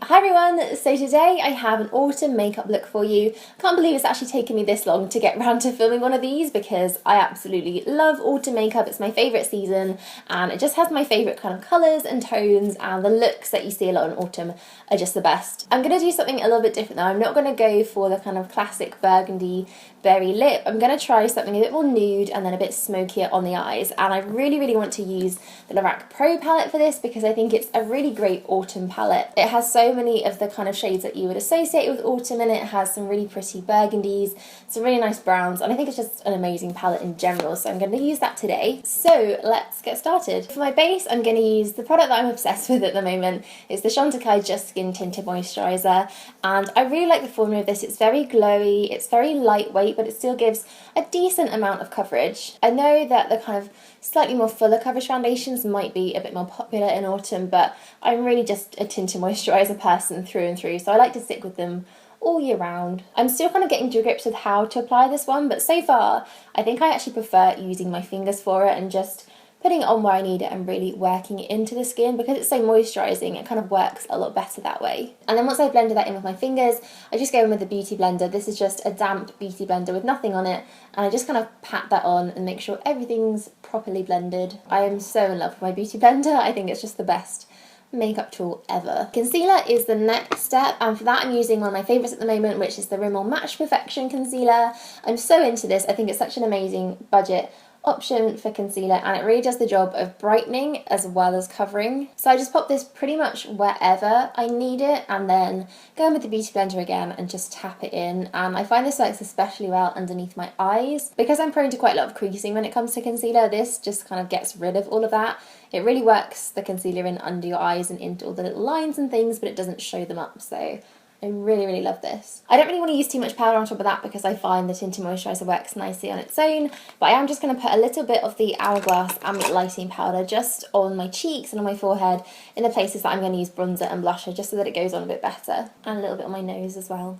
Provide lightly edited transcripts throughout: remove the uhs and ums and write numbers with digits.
Hi everyone, so today I have an autumn makeup look for you. I can't believe it's actually taken me this long to get around to filming one of these because I absolutely love autumn makeup. It's my favourite season and it just has my favourite kind of colours and tones, and the looks that you see a lot in autumn are just the best. I'm going to do something a little bit different though. I'm not going to go for the kind of classic burgundy berry lip. I'm going to try something a bit more nude and then a bit smokier on the eyes, and I really want to use the Lorac Pro Palette for this because I think it's a really great autumn palette. It has so many of the kind of shades that you would associate with autumn in it. It has some really pretty burgundies, some really nice browns, and I think it's just an amazing palette in general, so I'm going to use that today. So let's get started. For my base, I'm going to use the product that I'm obsessed with at the moment. It's the Chantecaille Just Skin Tinted Moisturiser, and I really like the formula of this. It's very glowy, it's very lightweight, but it still gives a decent amount of coverage. I know that the kind of slightly more fuller coverage foundations might be a bit more popular in autumn, but I'm really just a tinted moisturiser person through and through, so I like to stick with them all year round. I'm still kind of getting to grips with how to apply this one, but so far I think I actually prefer using my fingers for it and just putting it on where I need it and really working it into the skin. Because it's so moisturising, it kind of works a lot better that way. And then once I blended that in with my fingers, I just go in with the beauty blender. This is just a damp beauty blender with nothing on it, and I just kind of pat that on and make sure everything's properly blended. I am so in love with my beauty blender. I think it's just the best makeup tool ever. Concealer is the next step, and for that I'm using one of my favourites at the moment, which is the Rimmel Match Perfection concealer. I'm so into this. I think it's such an amazing budget option for concealer, and it really does the job of brightening as well as covering. So I just pop this pretty much wherever I need it and then go in with the beauty blender again and just tap it in. And I find this works especially well underneath my eyes. Because I'm prone to quite a lot of creasing when it comes to concealer, this just kind of gets rid of all of that. It really works the concealer in under your eyes and into all the little lines and things, but it doesn't show them up, so I really love this. I don't really want to use too much powder on top of that because I find the tinted moisturiser works nicely on its own, but I am just going to put a little bit of the Hourglass Ambient Lighting Powder just on my cheeks and on my forehead in the places that I'm going to use bronzer and blusher, just so that it goes on a bit better, and a little bit on my nose as well,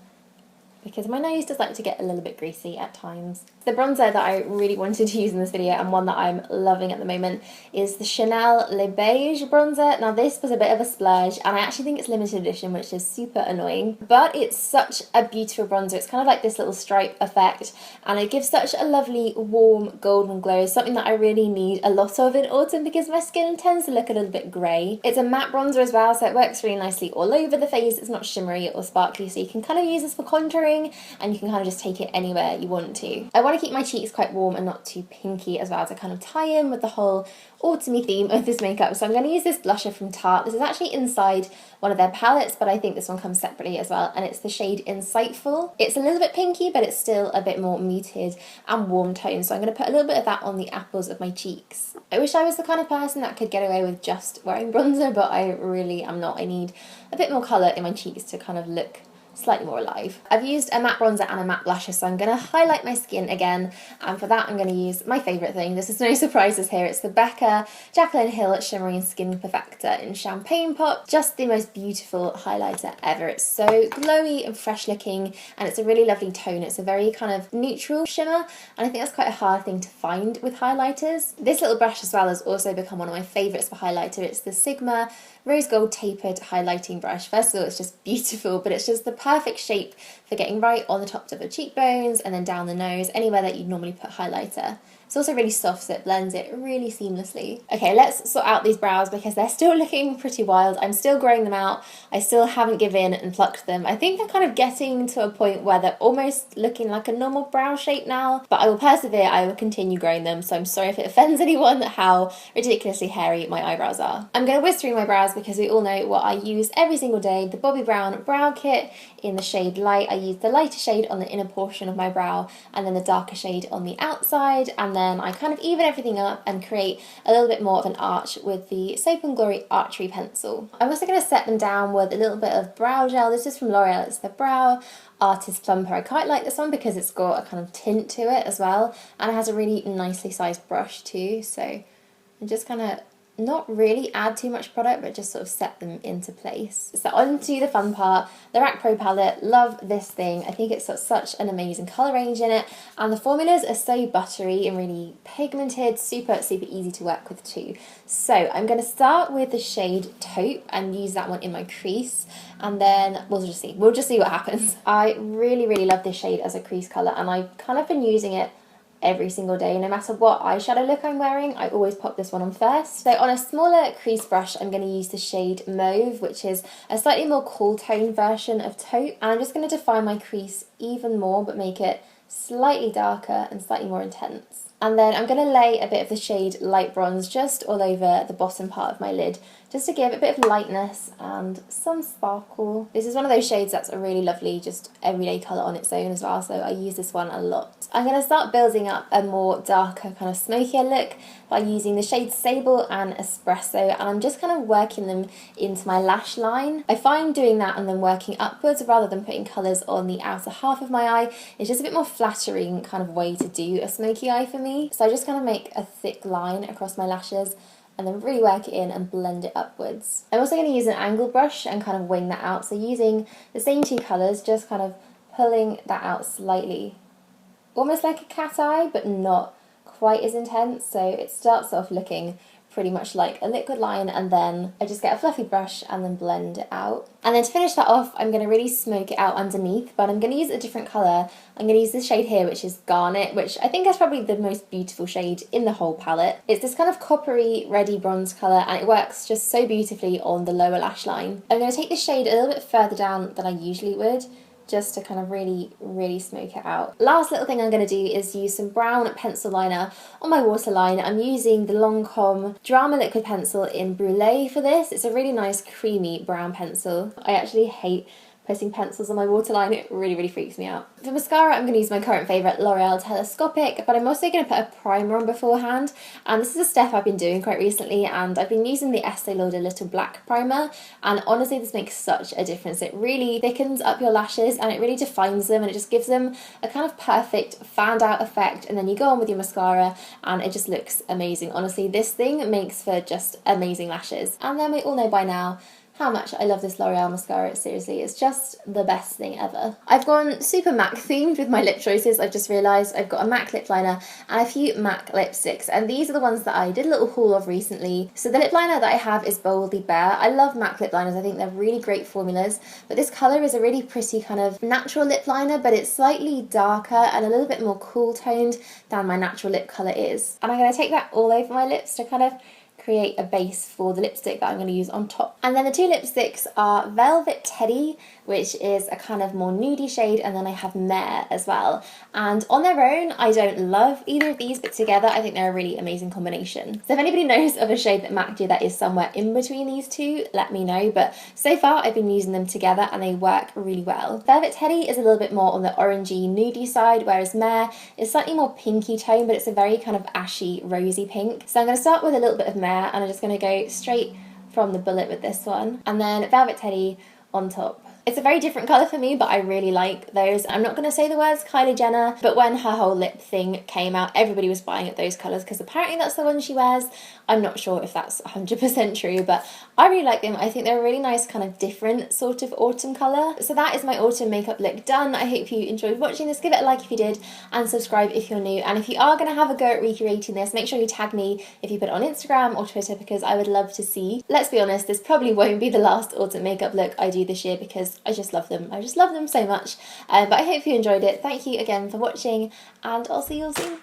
because my nose does like to get a little bit greasy at times. The bronzer that I really wanted to use in this video, and one that I'm loving at the moment, is the Chanel Le Beige bronzer. Now this was a bit of a splurge, and I actually think it's limited edition, which is super annoying, but it's such a beautiful bronzer. It's kind of like this little stripe effect, and it gives such a lovely warm golden glow, something that I really need a lot of in autumn because my skin tends to look a little bit grey. It's a matte bronzer as well, so it works really nicely all over the face. It's not shimmery or sparkly, so you can kind of use this for contouring, and you can kind of just take it anywhere you want to. I want to keep my cheeks quite warm and not too pinky as well, to kind of tie in with the whole autumny theme of this makeup. So I'm going to use this blusher from Tarte. This is actually inside one of their palettes, but I think this one comes separately as well, and it's the shade Insightful. It's a little bit pinky, but it's still a bit more muted and warm tone, so I'm going to put a little bit of that on the apples of my cheeks. I wish I was the kind of person that could get away with just wearing bronzer, but I really am not. I need a bit more colour in my cheeks to kind of look slightly more alive. I've used a matte bronzer and a matte blusher, so I'm going to highlight my skin again, and for that I'm going to use my favourite thing. This is no surprises here. It's the Becca Jacyln Hill Shimmering Skin Perfector in Champagne Pop. Just the most beautiful highlighter ever. It's so glowy and fresh looking, and it's a really lovely tone. It's a very kind of neutral shimmer, and I think that's quite a hard thing to find with highlighters. This little brush as well has also become one of my favourites for highlighter. It's the Sigma Rose Gold Tapered Highlighting Brush. First of all, it's just beautiful, but it's just the perfect shape for getting right on the tops of the cheekbones and then down the nose, anywhere that you'd normally put highlighter. It's also really soft, so it blends it really seamlessly. Okay, let's sort out these brows because they're still looking pretty wild. I'm still growing them out. I still haven't given in and plucked them. I think they're kind of getting to a point where they're almost looking like a normal brow shape now, but I will persevere. I will continue growing them, so I'm sorry if it offends anyone how ridiculously hairy my eyebrows are. I'm going to whiz through my brows because we all know what I use every single day, the Bobbi Brown Brow Kit in the shade Light. I use the lighter shade on the inner portion of my brow and then the darker shade on the outside, and then I kind of even everything up and create a little bit more of an arch with the Soap & Glory Archery pencil. I'm also going to set them down with a little bit of brow gel. This is from L'Oreal. It's the Brow Artist Plumper. I quite like this one because it's got a kind of tint to it as well, and it has a really nicely sized brush too, so I'm just kind of not really add too much product, but just sort of set them into place. So on to the fun part, the Lorac Pro Palette. Love this thing. I think it's got such an amazing colour range in it, and the formulas are so buttery and really pigmented, super easy to work with too. So I'm going to start with the shade Taupe and use that one in my crease, and then we'll just see what happens. I really love this shade as a crease colour, and I've kind of been using it every single day. No matter what eyeshadow look I'm wearing, I always pop this one on first. So on a smaller crease brush, I'm going to use the shade Mauve, which is a slightly more cool tone version of Taupe, and I'm just going to define my crease even more, but make it slightly darker and slightly more intense. And then I'm going to lay a bit of the shade Light Bronze just all over the bottom part of my lid, just to give a bit of lightness and some sparkle. This is one of those shades that's a really lovely, just everyday colour on its own as well, so I use this one a lot. I'm going to start building up a more darker, kind of smokier look by using the shades Sable and Espresso, and I'm just kind of working them into my lash line. I find doing that and then working upwards rather than putting colours on the outer half of my eye is just a bit more flattering kind of way to do a smoky eye for me. So I just kind of make a thick line across my lashes and then really work it in and blend it upwards. I'm also going to use an angle brush and kind of wing that out, so using the same two colours, just kind of pulling that out slightly. Almost like a cat eye, but not quite as intense, so it starts off looking pretty much like a liquid line, and then I just get a fluffy brush and then blend it out. And then to finish that off, I'm going to really smoke it out underneath, but I'm going to use a different colour. I'm going to use this shade here, which is Garnet, which I think is probably the most beautiful shade in the whole palette. It's this kind of coppery, reddy bronze colour, and it works just so beautifully on the lower lash line. I'm going to take this shade a little bit further down than I usually would, just to kind of really smoke it out. Last little thing I'm going to do is use some brown pencil liner on my waterline. I'm using the Lancôme Drama Liquid Pencil in Brûlée for this. It's a really nice creamy brown pencil. I actually hate putting pencils on my waterline, it really freaks me out. For mascara, I'm going to use my current favourite L'Oreal Telescopic, but I'm also going to put a primer on beforehand, and this is a step I've been doing quite recently, and I've been using the Estee Lauder Little Black Primer, and honestly this makes such a difference. It really thickens up your lashes and it really defines them, and it just gives them a kind of perfect fanned out effect, and then you go on with your mascara and it just looks amazing. Honestly, this thing makes for just amazing lashes. And then we all know by now how much I love this L'Oreal mascara. Seriously, it's just the best thing ever. I've gone super MAC themed with my lip choices. I've just realised I've got a MAC lip liner and a few MAC lipsticks, and these are the ones that I did a little haul of recently. So the lip liner that I have is Boldly Bare. I love MAC lip liners, I think they're really great formulas, but this colour is a really pretty kind of natural lip liner, but it's slightly darker and a little bit more cool toned than my natural lip colour is. And I'm going to take that all over my lips to kind of create a base for the lipstick that I'm going to use on top. And then the two lipsticks are Velvet Teddy, which is a kind of more nudie shade, and then I have Mehr as well. And on their own, I don't love either of these, but together I think they're a really amazing combination. So if anybody knows of a shade that MAC do that is somewhere in between these two, let me know. But so far I've been using them together and they work really well. Velvet Teddy is a little bit more on the orangey nudie side, whereas Mehr is slightly more pinky tone, but it's a very kind of ashy rosy pink. So I'm going to start with a little bit of Mehr, and I'm just going to go straight from the bullet with this one, and then Velvet Teddy on top. It's a very different colour for me, but I really like those. I'm not going to say the words Kylie Jenner, but when her whole lip thing came out, everybody was buying at those colours because apparently that's the one she wears. I'm not sure if that's 100% true, but I really like them. I think they're a really nice kind of different sort of autumn colour. So that is my autumn makeup look done. I hope you enjoyed watching this. Give it a like if you did, and subscribe if you're new. And if you are going to have a go at recreating this, make sure you tag me if you put it on Instagram or Twitter, because I would love to see. Let's be honest, this probably won't be the last autumn makeup look I do this year because I just love them. I just love them so much. But I hope you enjoyed it. Thank you again for watching, and I'll see you all soon.